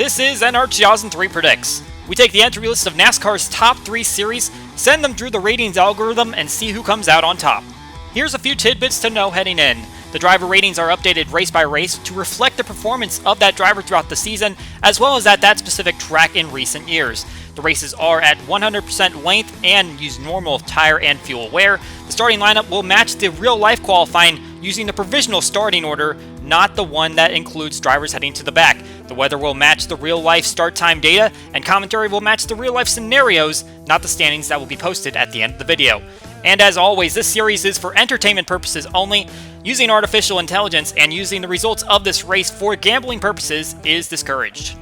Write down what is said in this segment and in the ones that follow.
This is NR2003 Predicts. We take the entry list of NASCAR's top 3 series, send them through the ratings algorithm, and see who comes out on top. Here's a few tidbits to know heading in. The driver ratings are updated race by race to reflect the performance of that driver throughout the season, as well as at that specific track in recent years. The races are at 100% length and use normal tire and fuel wear. The starting lineup will match the real-life qualifying using the provisional starting order, not the one that includes drivers heading to the back. The weather will match the real-life start time data, and commentary will match the real-life scenarios, not the standings that will be posted at the end of the video. And as always, this series is for entertainment purposes only. Using artificial intelligence and using the results of this race for gambling purposes is discouraged.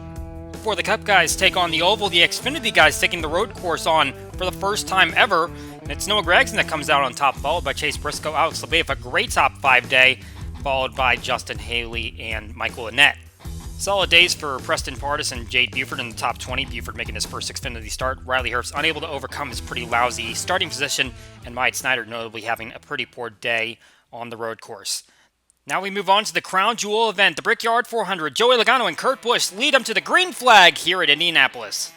Before the Cup guys take on the Oval, the Xfinity guys taking the road course on for the first time ever. And it's Noah Gragson that comes out on top, followed by Chase Briscoe, Alex LeBay, a great top 5 day, followed by Justin Haley and Michael Annett. Solid days for Preston Pardus and Jade Buford in the top 20. Buford making his first Xfinity start. Riley Herbst unable to overcome his pretty lousy starting position, and Myatt Snyder notably having a pretty poor day on the road course. Now we move on to the crown jewel event, the Brickyard 400. Joey Logano and Kurt Busch lead them to the green flag here at Indianapolis.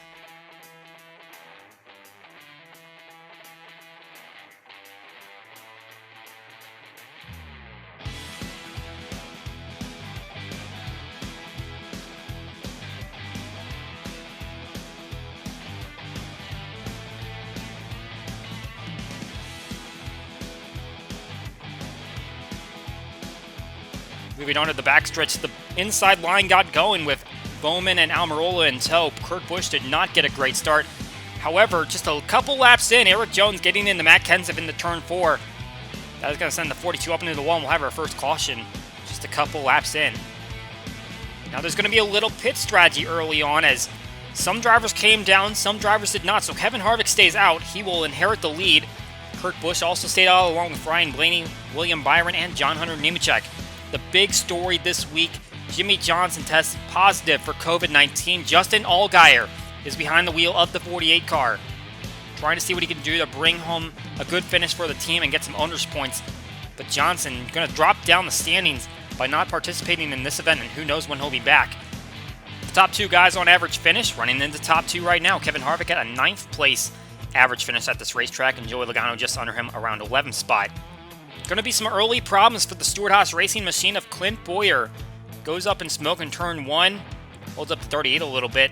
Moving on to the backstretch, the inside line got going with Bowman and Almirola in tow. Kurt Busch did not get a great start. However, just a couple laps in, Eric Jones getting into Matt Kenseth into turn 4. That is going to send the 42 up into the wall, and we'll have our first caution just a couple laps in. Now there's going to be a little pit strategy early on as some drivers came down, some drivers did not. So Kevin Harvick stays out. He will inherit the lead. Kurt Busch also stayed out along with Ryan Blaney, William Byron, and John Hunter Nemechek. The big story this week, Jimmie Johnson tests positive for COVID-19. Justin Allgaier is behind the wheel of the 48 car, trying to see what he can do to bring home a good finish for the team and get some owner's points. But Johnson going to drop down the standings by not participating in this event, and who knows when he'll be back. The top 2 guys on average finish, running into the top 2 right now. Kevin Harvick at a 9th place average finish at this racetrack, and Joey Logano just under him around 11th spot. Going to be some early problems for the Stewart-Haas racing machine of Clint Bowyer. Goes up in smoke in turn 1, holds up the 38 a little bit.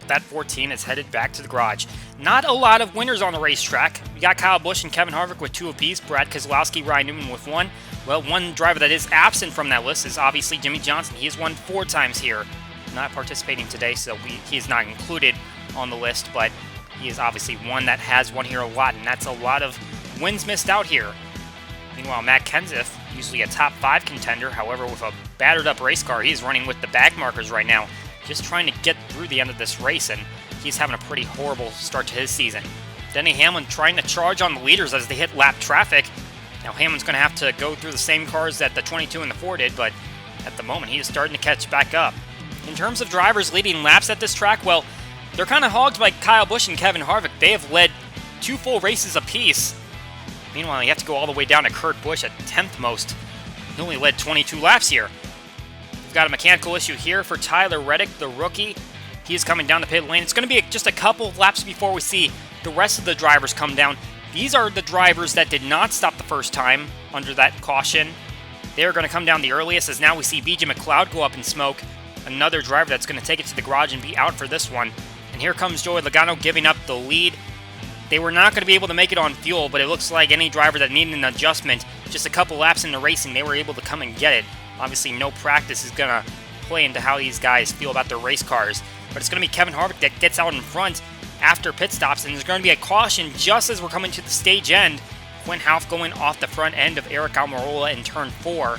That 14 is headed back to the garage. Not a lot of winners on the racetrack. We got Kyle Busch and Kevin Harvick with 2 apiece, Brad Keselowski, Ryan Newman with 1. Well, one driver that is absent from that list is obviously Jimmie Johnson. He has won 4 times here. Not participating today, so he is not included on the list, but he is obviously one that has won here a lot, and that's a lot of wins missed out here. Meanwhile, Matt Kenseth, usually a top 5 contender, however, with a battered-up race car, he's running with the back markers right now, just trying to get through the end of this race, and he's having a pretty horrible start to his season. Denny Hamlin trying to charge on the leaders as they hit lap traffic. Now Hamlin's going to have to go through the same cars that the 22 and the 4 did, but at the moment, he is starting to catch back up. In terms of drivers leading laps at this track, well, they're kind of hogged by Kyle Busch and Kevin Harvick. They have led 2 full races apiece. Meanwhile, you have to go all the way down to Kurt Busch at 10th most. He only led 22 laps here. We've got a mechanical issue here for Tyler Reddick, the rookie. He is coming down the pit lane. It's going to be just a couple of laps before we see the rest of the drivers come down. These are the drivers that did not stop the first time under that caution. They are going to come down the earliest, as now we see BJ McLeod go up in smoke. Another driver that's going to take it to the garage and be out for this one. And here comes Joey Logano giving up the lead. They were not going to be able to make it on fuel, but it looks like any driver that needed an adjustment, just a couple laps into racing, they were able to come and get it. Obviously, no practice is going to play into how these guys feel about their race cars. But it's going to be Kevin Harvick that gets out in front after pit stops, and there's going to be a caution just as we're coming to the stage end. Quinn Houff going off the front end of Eric Almirola in turn 4.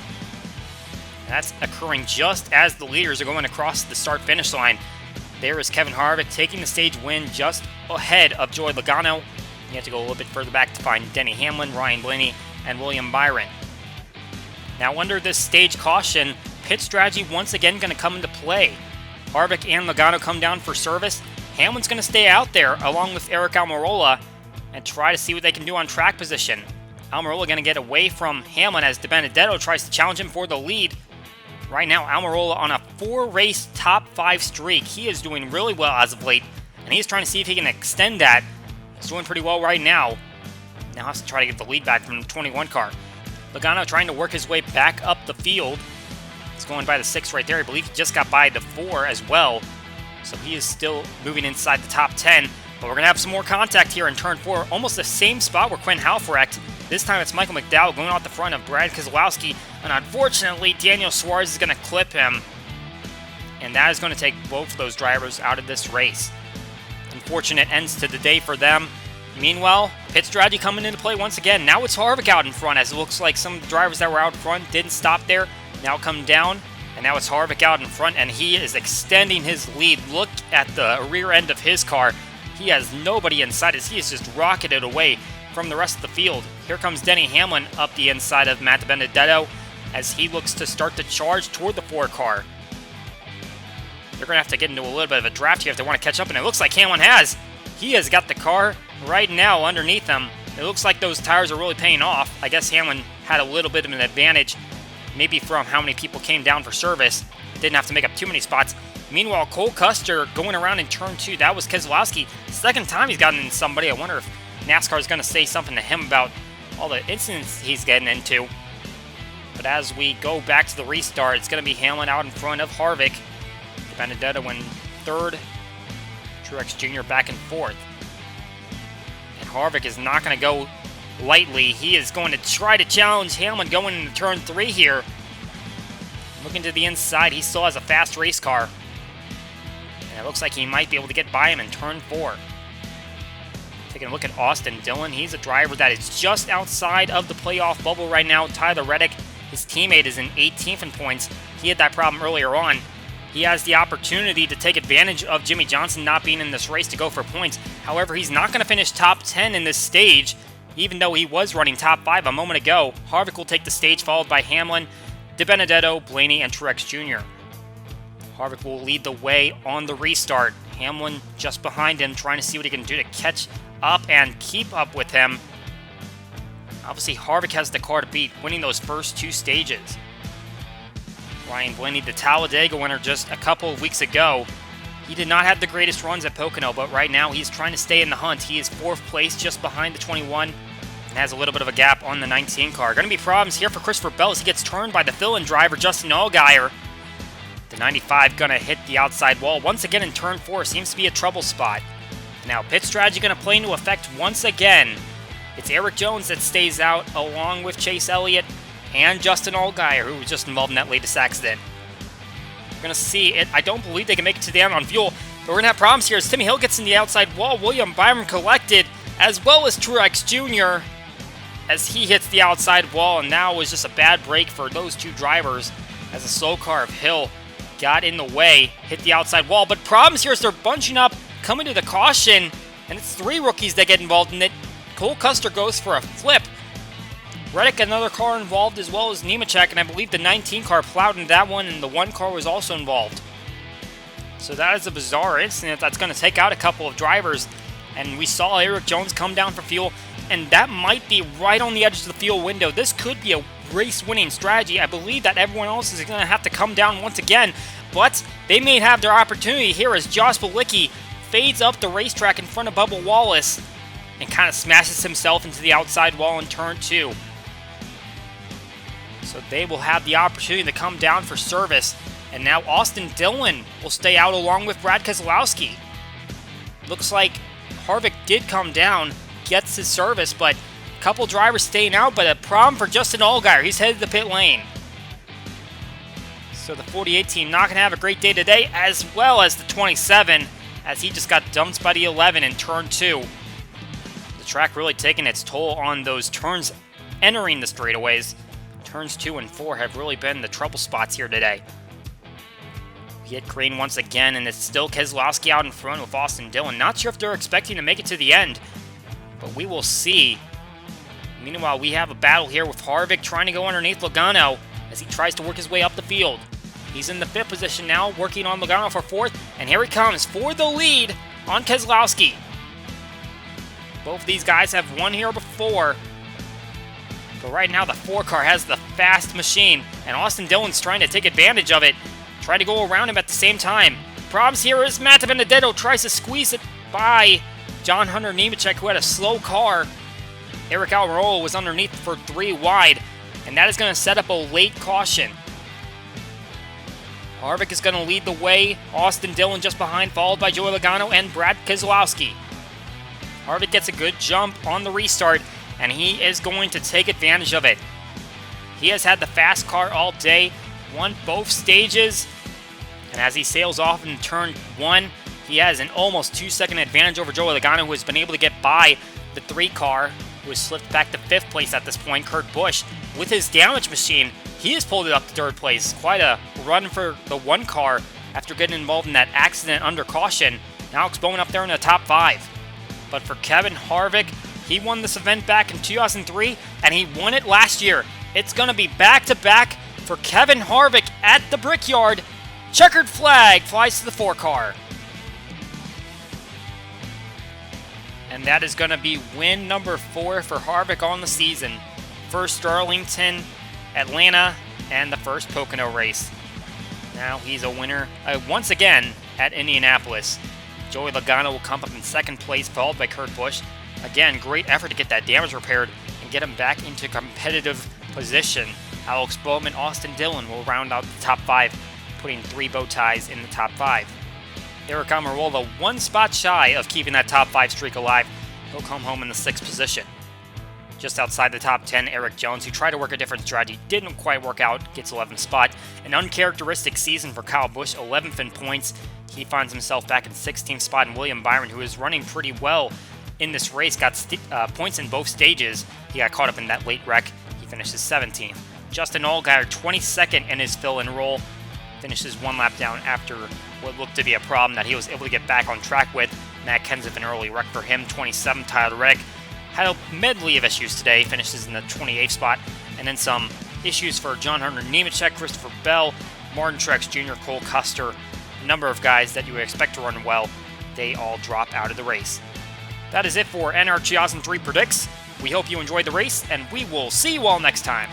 That's occurring just as the leaders are going across the start-finish line. There is Kevin Harvick taking the stage win just ahead of Joey Logano. You have to go a little bit further back to find Denny Hamlin, Ryan Blaney, and William Byron. Now under this stage caution, pit strategy once again going to come into play. Harvick and Logano come down for service. Hamlin's going to stay out there along with Eric Almirola and try to see what they can do on track position. Almirola going to get away from Hamlin as DiBenedetto tries to challenge him for the lead. Right now, Almirola on a 4-race top 5 streak. He is doing really well as of late, and he's trying to see if he can extend that. He's doing pretty well right now. Now has to try to get the lead back from the 21 car. Logano trying to work his way back up the field. He's going by the 6 right there. I believe he just got by the 4 as well. So he is still moving inside the top 10. But we're going to have some more contact here in turn 4. Almost the same spot where Quinn Half wrecked. This time it's Michael McDowell going out the front of Brad Keselowski. And unfortunately, Daniel Suarez is going to clip him. And that is going to take both of those drivers out of this race. Unfortunate ends to the day for them. Meanwhile, pit strategy coming into play once again. Now it's Harvick out in front, as it looks like some drivers that were out front didn't stop there. Now come down, and now it's Harvick out in front, and he is extending his lead. Look at the rear end of his car. He has nobody inside as he is just rocketed away from the rest of the field. Here comes Denny Hamlin up the inside of Matt DiBenedetto as he looks to start the charge toward the 4 car. They're going to have to get into a little bit of a draft here if they want to catch up, and it looks like Hamlin has. He has got the car right now underneath him. It looks like those tires are really paying off. I guess Hamlin had a little bit of an advantage, maybe from how many people came down for service. Didn't have to make up too many spots. Meanwhile, Cole Custer going around in turn 2. That was Keselowski. Second time he's gotten in somebody. I wonder if NASCAR is going to say something to him about all the incidents he's getting into. But as we go back to the restart, it's going to be Hamlin out in front of Harvick. Benedetto in 3rd. Truex Jr. back in 4th. And Harvick is not going to go lightly. He is going to try to challenge Hamlin going into turn 3 here. Looking to the inside, he still has a fast race car. And it looks like he might be able to get by him in turn 4. Taking a look at Austin Dillon. He's a driver that is just outside of the playoff bubble right now. Tyler Reddick, his teammate, is in 18th in points. He had that problem earlier on. He has the opportunity to take advantage of Jimmy Johnson not being in this race to go for points. However, he's not going to finish top 10 in this stage, even though he was running top 5 a moment ago. Harvick will take the stage, followed by Hamlin, DiBenedetto, Blaney, and Truex Jr. Harvick will lead the way on the restart. Hamlin just behind him, trying to see what he can do to catch up and keep up with him. Obviously, Harvick has the car to beat, winning those first 2 stages. Ryan Blaney, the Talladega winner just a couple of weeks ago. He did not have the greatest runs at Pocono, but right now he's trying to stay in the hunt. He is 4th place, just behind the 21, and has a little bit of a gap on the 19 car. Going to be problems here for Christopher Bell as he gets turned by the fill-in driver, Justin Allgaier. The 95 going to hit the outside wall. Once again in turn 4, seems to be a trouble spot. Now, pit strategy going to play into effect once again. It's Eric Jones that stays out, along with Chase Elliott and Justin Allgaier, who was just involved in that latest accident. We're going to see it. I don't believe they can make it to the end on fuel, but we're going to have problems here as Timmy Hill gets in the outside wall. William Byron collected, as well as Truex Jr., as he hits the outside wall, and now was just a bad break for those 2 drivers as the slow car of Hill got in the way, hit the outside wall. But problems here as they're bunching up, coming to the caution, and it's 3 rookies that get involved in it. Cole Custer goes for a flip. Reddick, another car involved, as well as Nemechek, and I believe the 19 car plowed into that one, and the 1 car was also involved. So that is a bizarre incident that's going to take out a couple of drivers, and we saw Eric Jones come down for fuel, and that might be right on the edge of the fuel window. This could be a race-winning strategy. I believe that everyone else is going to have to come down once again, but they may have their opportunity here as Josh Bilicki fades up the racetrack in front of Bubba Wallace and kind of smashes himself into the outside wall in turn 2. So they will have the opportunity to come down for service. And now Austin Dillon will stay out along with Brad Keselowski. Looks like Harvick did come down, gets his service, but a couple drivers staying out, but a problem for Justin Allgaier. He's headed to the pit lane. So the 48 team not going to have a great day today, as well as the 27, as he just got dumped by the 11 in turn 2. The track really taking its toll on those turns entering the straightaways. Turns 2 and 4 have really been the trouble spots here today. We hit green once again, and it's still Keselowski out in front with Austin Dillon. Not sure if they're expecting to make it to the end, but we will see. Meanwhile, we have a battle here with Harvick trying to go underneath Logano as he tries to work his way up the field. He's in the 5th position now, working on Logano for 4th, and here he comes for the lead on Keselowski. Both of these guys have won here before. But right now, the 4 car has the fast machine, and Austin Dillon's trying to take advantage of it. Try to go around him at the same time. Problems here is Matt Benedetto tries to squeeze it by John Hunter Nemechek, who had a slow car. Eric Almirola was underneath for 3 wide, and that is going to set up a late caution. Harvick is going to lead the way. Austin Dillon just behind, followed by Joey Logano and Brad Keselowski. Harvick gets a good jump on the restart, and he is going to take advantage of it. He has had the fast car all day, won both stages, and as he sails off in turn 1, he has an almost 2-second advantage over Joey Logano, who has been able to get by the 3 car, who has slipped back to 5th place at this point. Kurt Busch, with his damage machine, he has pulled it up to 3rd place. Quite a run for the 1 car after getting involved in that accident under caution. Now Alex Bowman up there in the top 5. But for Kevin Harvick, he won this event back in 2003, and he won it last year. It's going to be back-to-back for Kevin Harvick at the Brickyard. Checkered flag flies to the 4 car. And that is going to be win number 4 for Harvick on the season. First Darlington, Atlanta, and the first Pocono race. Now he's a winner once again at Indianapolis. Joey Logano will come up in 2nd place, followed by Kurt Busch. Again, great effort to get that damage repaired and get him back into competitive position. Alex Bowman, Austin Dillon will round out the top 5, putting 3 bow ties in the top 5. Eric Almirola 1 spot shy of keeping that top 5 streak alive. He'll come home in the 6th position. Just outside the top 10, Eric Jones, who tried to work a different strategy, didn't quite work out, gets 11th spot. An uncharacteristic season for Kyle Busch, 11th in points. He finds himself back in 16th spot, and William Byron, who is running pretty well in this race, got points in both stages. He got caught up in that late wreck. He finishes 17th. Justin Allgaier, 22nd in his fill and roll, finishes 1 lap down after what looked to be a problem that he was able to get back on track with. Matt Kenseth, an early wreck for him, 27th. Tyler Reddick had a medley of issues today, finishes in the 28th spot, and then some issues for John Hunter Nemechek, Christopher Bell, Martin Truex Jr., Cole Custer, a number of guys that you would expect to run well. They all drop out of the race. That is it for NR2003 Predicts. We hope you enjoyed the race, and we will see you all next time.